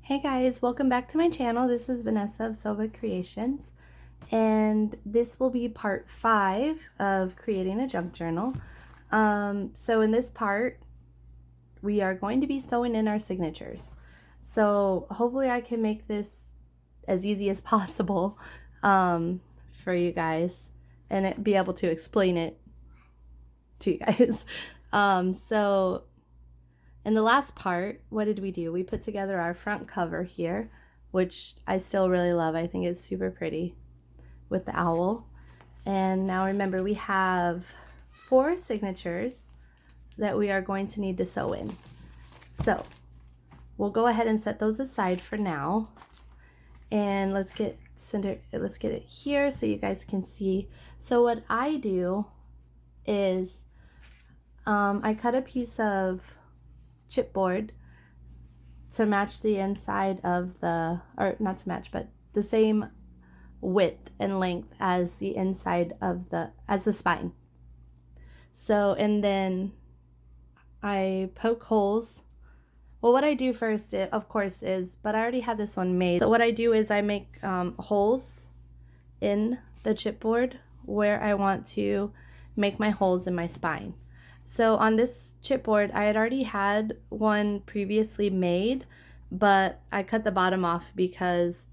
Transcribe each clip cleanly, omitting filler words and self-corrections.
Hey guys, welcome back to my channel. This is Vanessa of Silva Creations, and this will be part 5 of creating a junk journal. So in this part, we are going to be sewing in our signatures. So hopefully I can make this as easy as possible for you guys and be able to explain it to you guys. So in the last part, what did we do? We put together our front cover here, which I still really love. I think it's super pretty with the owl. And now remember, we have 4 signatures that we are going to need to sew in. So we'll go ahead and set those aside for now. And let's get it here so you guys can see. So what I do is I cut a piece of chipboard to match the inside of the, or not to match, but the same width and length as the inside of the, as the spine. So, and then I poke holes. Well, what I do first, of course, is, but I already had this one made. So what I do is I make holes in the chipboard where I want to make my holes in my spine. So on this chipboard, I had already had one previously made, but I cut the bottom off because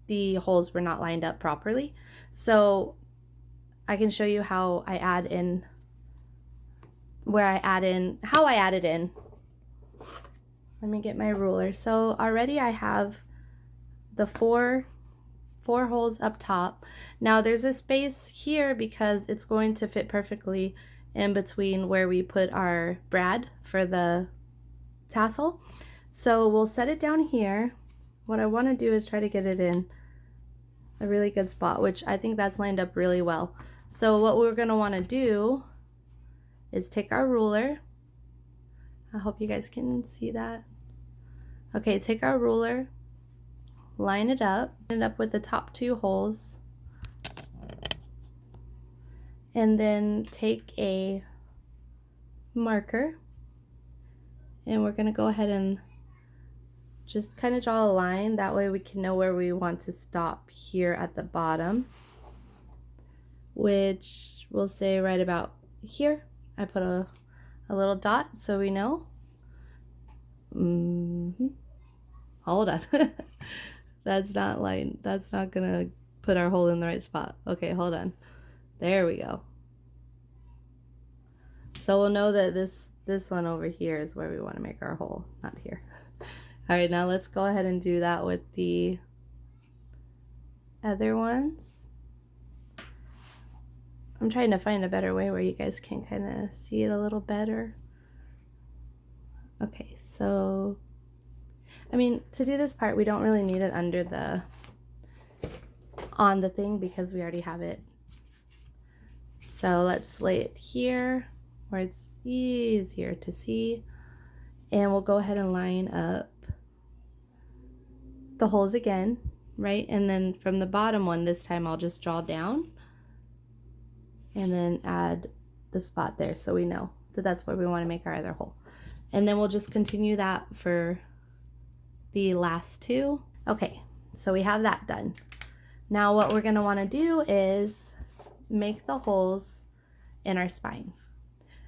the holes were not lined up properly. So I can show you how I add in, how I added in. Let me get my ruler. So already I have the four holes up top. Now there's a space here because it's going to fit perfectly in between where we put our brad for the tassel. So we'll set it down here. What I want to do is try to get it in a really good spot, which I think that's lined up really well. So what we're going to want to do is take our ruler. I hope you guys can see that. Okay, take our ruler, line it up with the top 2 holes, and then take a marker, and we're going to go ahead and just kind of draw a line. That way we can know where we want to stop here at the bottom, which we'll say right about here. I put a little dot so we know. Hold on. That's not gonna put our hole in the right spot. Okay, hold on. There we go. So we'll know that this one over here is where we want to make our hole, not here. All right, now let's go ahead and do that with the other ones. I'm trying to find a better way where you guys can kind of see it a little better. Okay, so I mean, to do this part, we don't really need it under the, on the thing, because we already have it. So let's lay it here where it's easier to see. And we'll go ahead and line up the holes again, right? And then from the bottom one, this time I'll just draw down and then add the spot there so we know that that's where we want to make our other hole. And then we'll just continue that for the last 2. Okay, so we have that done. Now what we're going to want to do is make the holes in our spine.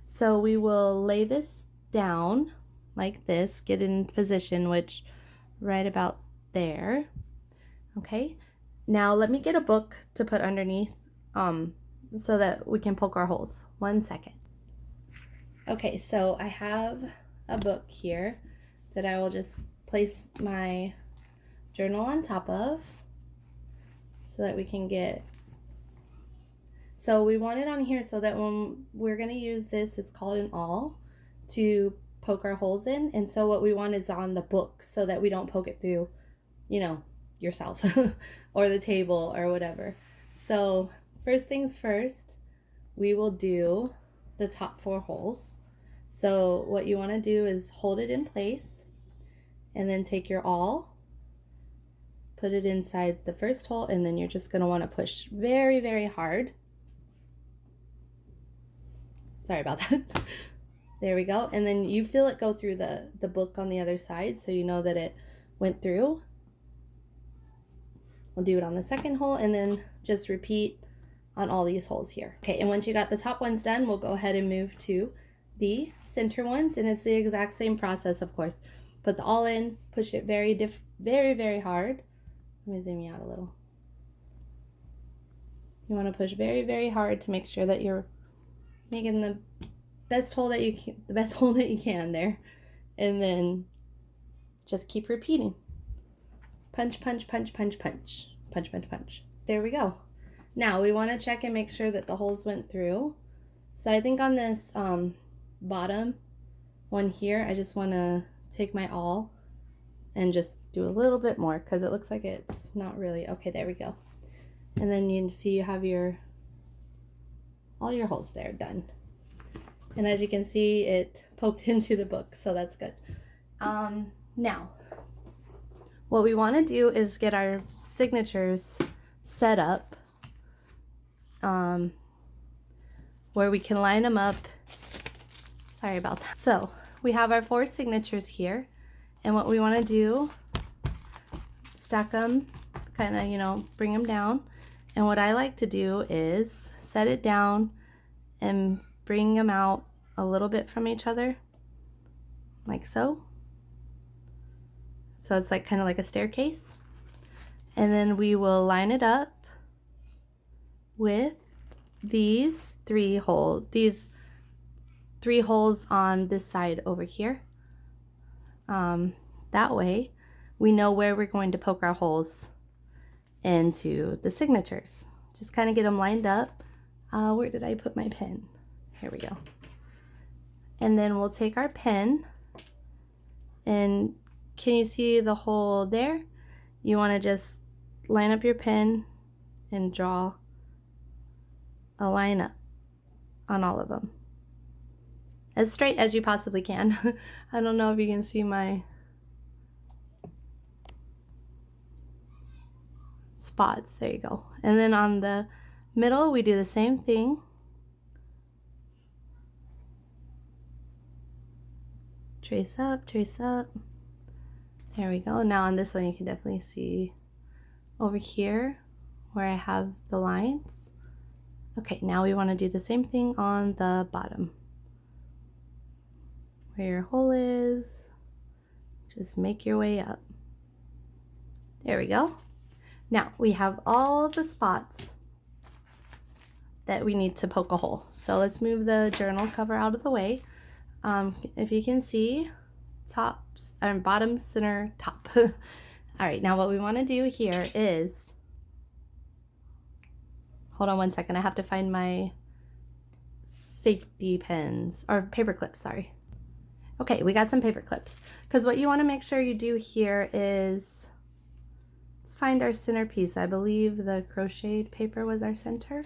So we will lay this down like this, get in position, which right about there. Okay, now let me get a book to put underneath so that we can poke our holes. 1 second. Okay, so I have a book here that I will just place my journal on top of so that we can get, so we want it on here so that when we're going to use this, it's called an awl, to poke our holes in. And so what we want is on the book so that we don't poke it through, you know, yourself or the table or whatever. So first things first, we will do the top 4 holes. So what you want to do is hold it in place and then take your awl, put it inside the first hole, and then you're just going to want to push very, very hard. Sorry about that. There we go. And then you feel it go through the book on the other side, so you know that it went through. We'll do it on the second hole and then just repeat on all these holes here. Okay, and once you got the top ones done, we'll go ahead and move to the center ones, and it's the exact same process, of course. Put the awl in, push it very, very hard. Let me zoom you out a little. You want to push very, very hard to make sure that you're making the best hole that you can, there, and then just keep repeating. Punch, punch, punch, punch, punch, punch, punch, punch. There we go. Now we want to check and make sure that the holes went through. So I think on this bottom one here, I just want to take my awl and just do a little bit more because it looks like it's not really okay. There we go. And then you can see you have all your holes there done. And as you can see, it poked into the book, so that's good. Now, what we want to do is get our signatures set up where we can line them up. Sorry about that. So we have our 4 signatures here, and what we want to do, stack them, kind of, you know, bring them down. And what I like to do is set it down and bring them out a little bit from each other, like so. So it's like kind of like a staircase. And then we will line it up with these 3 holes, on this side over here. That way we know where we're going to poke our holes into the signatures. Just kind of get them lined up. Where did I put my pen? Here we go. And then we'll take our pen, and can you see the hole there? You want to just line up your pen and draw a line up on all of them, as straight as you possibly can. I don't know if you can see my spots. There you go. And then on the middle, we do the same thing. Trace up, trace up. There we go. Now on this one, you can definitely see over here where I have the lines. Okay, now we want to do the same thing on the bottom. Where your hole is, just make your way up. There we go. Now we have all the spots that we need to poke a hole. So let's move the journal cover out of the way. If you can see, tops or bottom, center, top. All right, now what we want to do here is, hold on one second, I have to find my safety pins or paper clips, sorry. Okay, we got some paper clips, because what you want to make sure you do here is, let's find our centerpiece. I believe the crocheted paper was our center.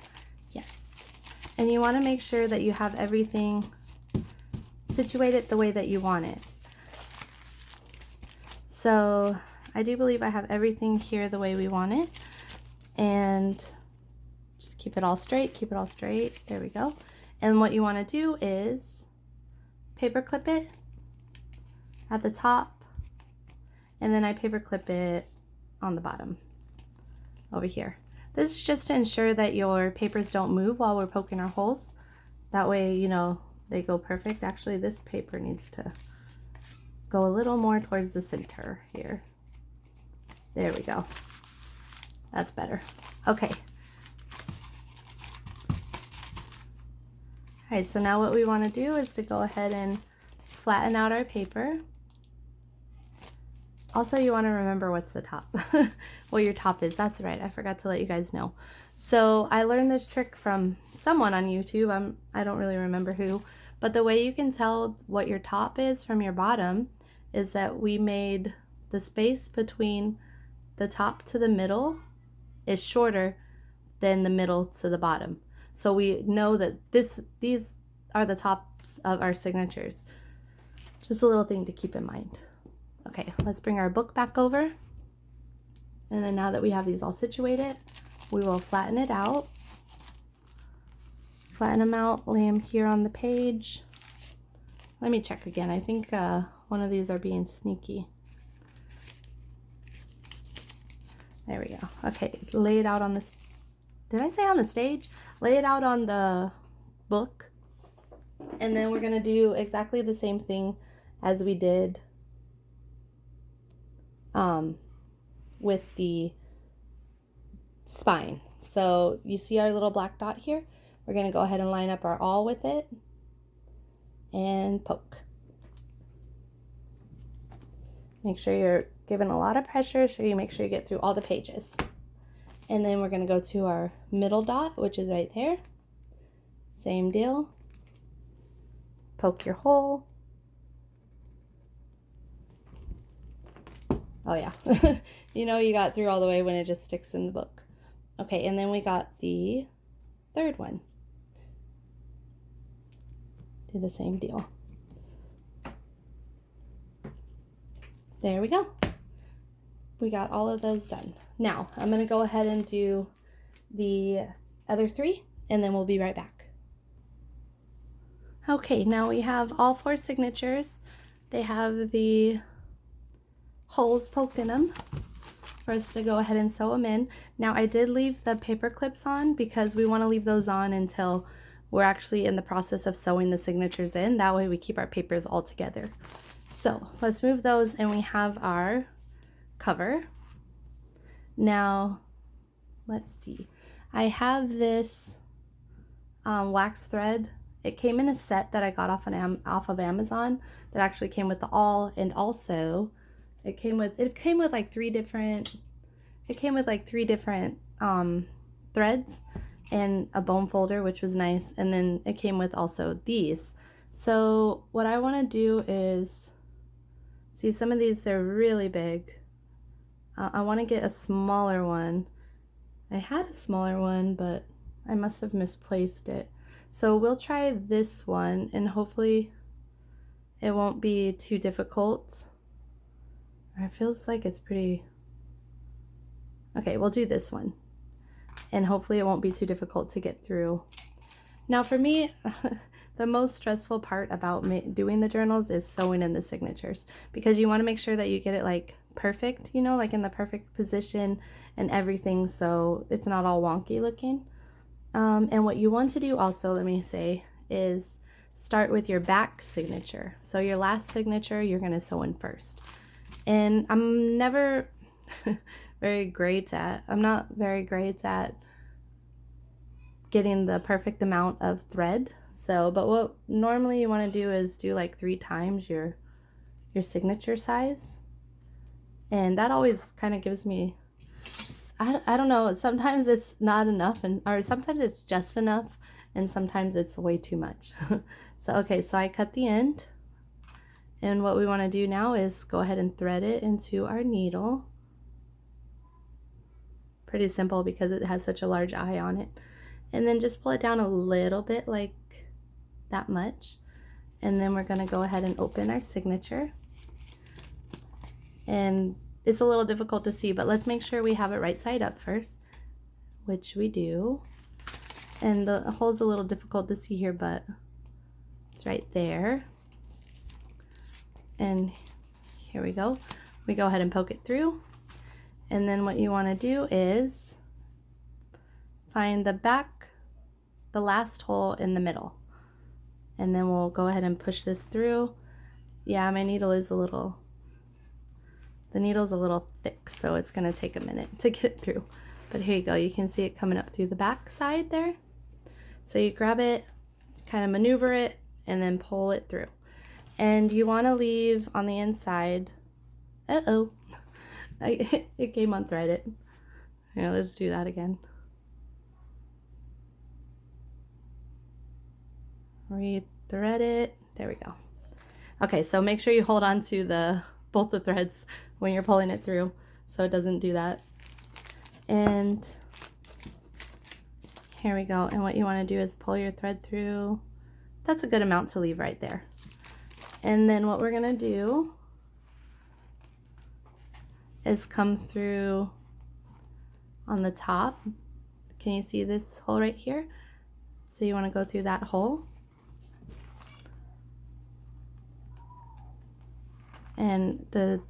Yes. And you want to make sure that you have everything situated the way that you want it. So I do believe I have everything here the way we want it. And just keep it all straight, keep it all straight. There we go. And what you want to do is paper clip it at the top, and then I paper clip it on the bottom over here. This is just to ensure that your papers don't move while we're poking our holes. That way, you know, they go perfect. Actually, this paper needs to go a little more towards the center here. There we go. That's better. Okay. All right, so now what we want to do is to go ahead and flatten out our paper. Also, you want to remember what's the top, what your top is. That's right, I forgot to let you guys know. So I learned this trick from someone on YouTube. I don't really remember who, but the way you can tell what your top is from your bottom is that we made the space between the top to the middle is shorter than the middle to the bottom. So we know that these are the tops of our signatures. Just a little thing to keep in mind. Okay, let's bring our book back over. And then now that we have these all situated, we will flatten it out. Flatten them out, lay them here on the page. Let me check again. I think one of these are being sneaky. There we go. Okay, lay it out on this. Did I say on the stage? Lay it out on the book. And then we're going to do exactly the same thing as we did with the spine. So you see our little black dot here? We're going to go ahead and line up our awl with it and poke. Make sure you're giving a lot of pressure so you make sure you get through all the pages. And then we're going to go to our middle dot, which is right there. Same deal. Poke your hole. Oh yeah, you know you got through all the way when it just sticks in the book. Okay, and then we got the third one. Do the same deal. There we go. We got all of those done. Now, I'm going to go ahead and do the other three, and then we'll be right back. Okay, now we have all 4 signatures. They have the holes poked in them for us to go ahead and sew them in. Now, I did leave the paper clips on because we want to leave those on until we're actually in the process of sewing the signatures in. That way we keep our papers all together. So let's move those, and we have our cover. Now, let's see. I have this wax thread. It came in a set that I got off of Amazon that actually came with the awl, and also it came with like 3 different threads and a bone folder, which was nice, and then it came with also these. So what I want to do is, see, some of these, they're really big. I want to get a smaller one. I had a smaller one, but I must have misplaced it. So we'll try this one, and hopefully it won't be too difficult. It feels like it's pretty... Okay, we'll do this one. And hopefully it won't be too difficult to get through. Now for me, the most stressful part about doing the journals is sewing in the signatures, because you want to make sure that you get it like perfect, you know, like in the perfect position and everything, so it's not all wonky looking. And what you want to do also, let me say, is start with your back signature. So your last signature, you're going to sew in first. And I'm never I'm not very great at getting the perfect amount of thread. So, but what normally you want to do is do like 3 times your signature size. And that always kind of gives me, I don't know, sometimes it's not enough, or sometimes it's just enough, and sometimes it's way too much. So, okay, so I cut the end. And what we want to do now is go ahead and thread it into our needle. Pretty simple because it has such a large eye on it. And then just pull it down a little bit, like that much. And then we're going to go ahead and open our signature. And it's a little difficult to see, but let's make sure we have it right side up first, which we do. And the hole's a little difficult to see here, but it's right there. And here we go. We go ahead and poke it through. And then what you want to do is find the last hole in the middle. And then we'll go ahead and push this through. Yeah, my needle is the needle's a little thick, so it's going to take a minute to get through. But here you go. You can see it coming up through the back side there. So you grab it, kind of maneuver it, and then pull it through. And you want to leave on the inside. Uh-oh. It came unthreaded. Here, let's do that again. Re-thread it. There we go. Okay, so make sure you hold on to both the threads when you're pulling it through so it doesn't do that. And here we go. And what you want to do is pull your thread through. That's a good amount to leave right there. And then what we're going to do is come through on the top. Can you see this hole right here? So you want to go through that hole. And the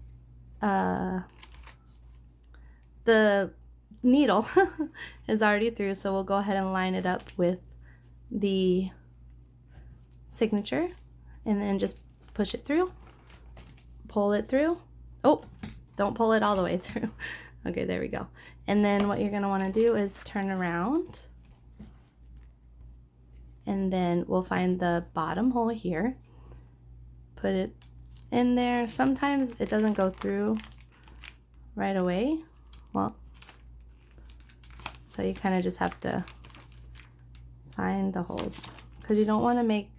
the needle is already through, so we'll go ahead and line it up with the signature and then just push it through, pull it through. Oh, don't pull it all the way through. Okay, there we go. And then what you're going to want to do is turn around, and then we'll find the bottom hole here, put it in there. Sometimes it doesn't go through right away. Well, so you kind of just have to find the holes, because you don't want to make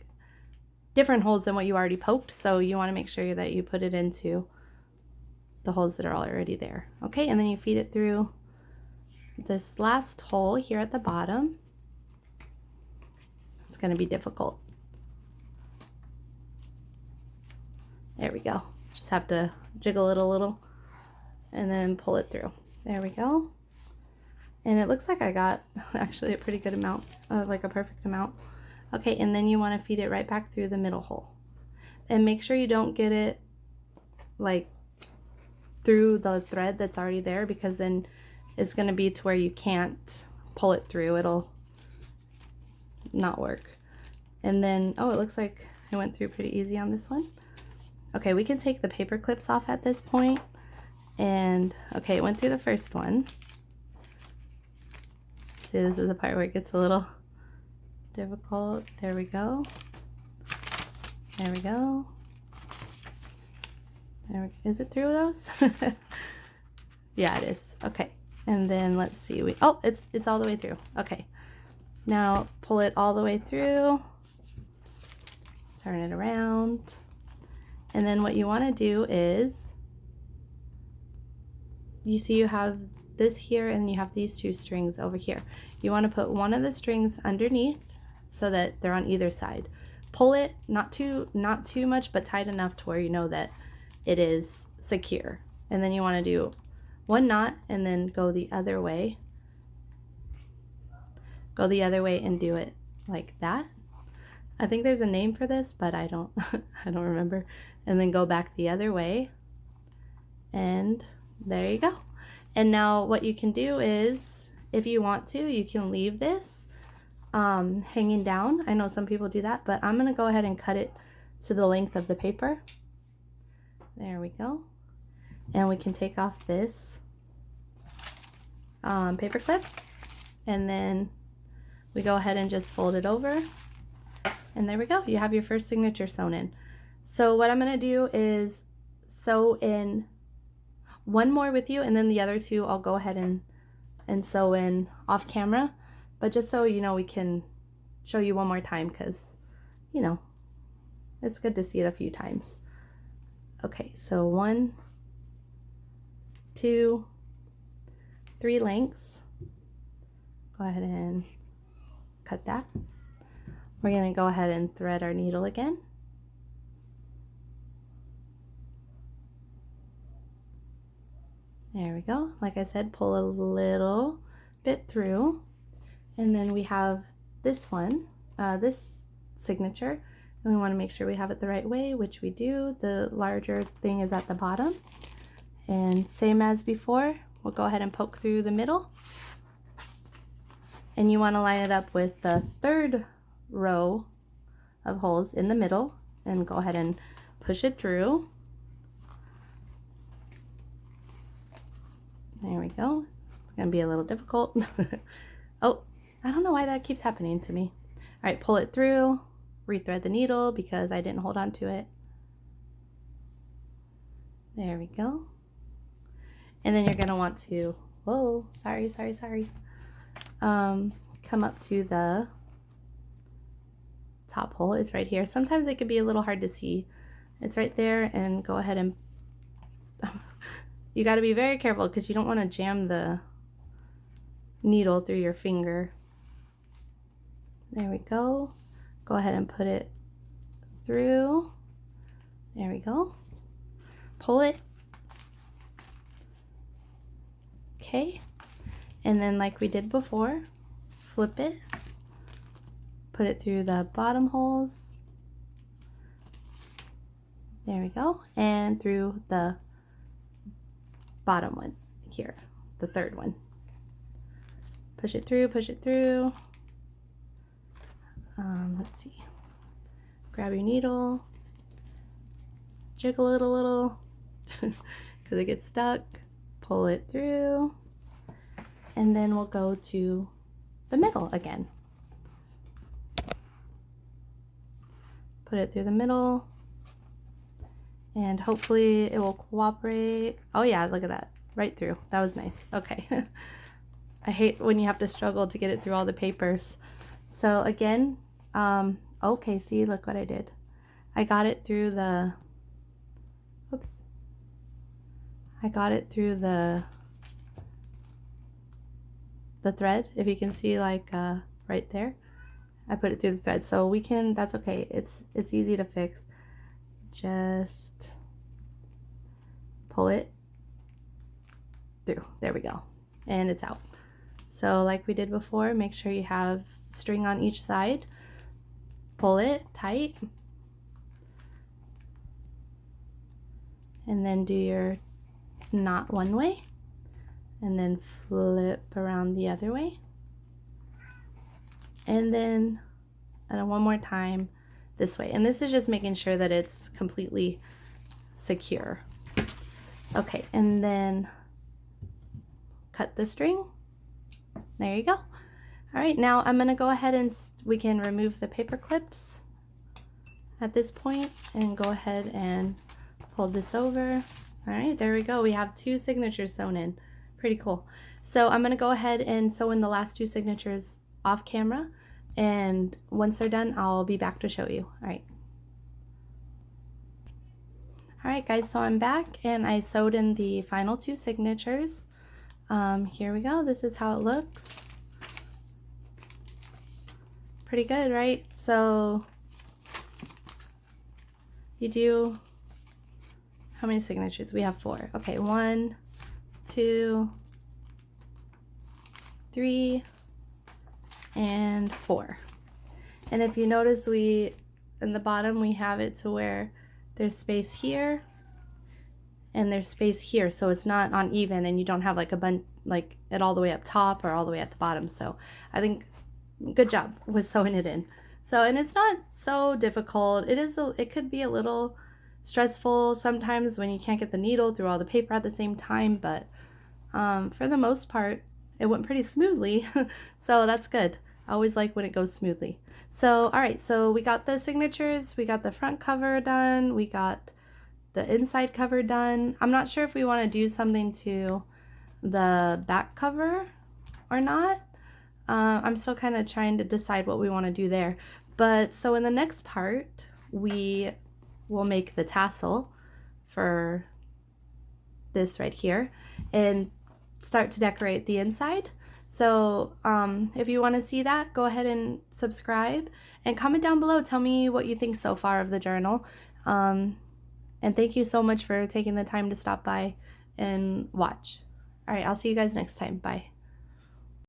different holes than what you already poked, so you want to make sure that you put it into the holes that are already there. Okay, and then you feed it through this last hole here at the bottom. It's going to be difficult. There we go. Just have to jiggle it a little and then pull it through. There we go. And it looks like I got actually a pretty good amount, like a perfect amount. Okay, and then you want to feed it right back through the middle hole. And make sure you don't get it like through the thread that's already there, because then it's going to be to where you can't pull it through. It'll not work. And then, oh, it looks like I went through pretty easy on this one. Okay, we can take the paper clips off at this point. And okay, it went through the first one. See, this is the part where it gets a little difficult. There we go. There we go. Is it through those? Yeah, it is. Okay. And then let's see. Oh, it's all the way through. Okay. Now pull it all the way through. Turn it around. And then what you want to do is, you see you have this here and you have these two strings over here. You want to put one of the strings underneath so that they're on either side. Pull it, not too much, but tight enough to where you know that it is secure. And then you want to do one knot and then go the other way. Go the other way and do it like that. I think there's a name for this, but I don't I don't remember. And then go back the other way. And there you go. And now what you can do is, if you want to, you can leave this hanging down. I know some people do that, but I'm going to go ahead and cut it to the length of the paper. There we go. And we can take off this paper clip, and then we go ahead and just fold it over, and there we go. You have your first signature sewn in. So what I'm going to do is sew in one more with you, and then the other two I'll go ahead and sew in off camera. But just so you know, we can show you one more time, because, you know, it's good to see it a few times. Okay, so 1, 2, 3 lengths. Go ahead and cut that. We're going to go ahead and thread our needle again. There we go. Like I said, pull a little bit through. And then we have this one, this signature, and we want to make sure we have it the right way, which we do. The larger thing is at the bottom. And same as before, we'll go ahead and poke through the middle. And you want to line it up with the third row of holes in the middle, and go ahead and push it through. There we go. It's going to be a little difficult. Oh, I don't know why that keeps happening to me. All right, pull it through, rethread the needle because I didn't hold on to it. There we go. And then you're going to want to, whoa, sorry. Come up to the top hole. It's right here. Sometimes it can be a little hard to see. It's right there, and go ahead and you got to be very careful because you don't want to jam the needle through your finger. There we go. Go ahead and put it through. There we go. Pull it. Okay. And then like we did before, flip it. Put it through the bottom holes. There we go. And through the bottom one here. the third one. Push it through, push it through. Let's see. Grab your needle, jiggle it a little because it gets stuck. Pull it through, and then we'll go to the middle again. Put it through the middle, and hopefully it will cooperate. Oh yeah, look at that, right through. That was nice. Okay. I hate when you have to struggle to get it through all the papers. So again, okay, see, look what I did. I got it through the, oops. I got it through the thread, if you can see, like right there. I put it through the thread, so we can, that's okay. It's easy to fix. Just pull it through. There we go. And it's out. So like we did before, make sure you have string on each side. Pull it tight. And then do your knot one way. And then flip around the other way. And then one more time this way. And this is just making sure that it's completely secure. Okay, and then cut the string. There you go. All right, now I'm gonna go ahead and we can remove the paper clips at this point and go ahead and fold this over. All right, there we go. We have 2 signatures sewn in. Pretty cool. So I'm gonna go ahead and sew in the last 2 signatures off camera, and once they're done, I'll be back to show you. All right. All right, guys, so I'm back and I sewed in the final 2 signatures. Here we go. This is how it looks. Pretty good, right? So you do, how many signatures? We have 4. Okay, 1, 2, 3, and 4. And if you notice, in the bottom we have it to where there's space here and there's space here, so it's not uneven and you don't have like a bunch, like it all the way up top or all the way at the bottom. So I think good job with sewing it in. So, and it's not so difficult. It could be a little stressful sometimes when you can't get the needle through all the paper at the same time, but for the most part it went pretty smoothly. So that's good. I always like when it goes smoothly. So all right, so we got the signatures, we got the front cover done, we got the inside cover done. I'm not sure if we want to do something to the back cover or not. I'm still kind of trying to decide what we want to do there. But so in the next part, we will make the tassel for this right here and start to decorate the inside. So if you want to see that, go ahead and subscribe and comment down below. Tell me what you think so far of the journal. And thank you so much for taking the time to stop by and watch. All right, I'll see you guys next time. Bye.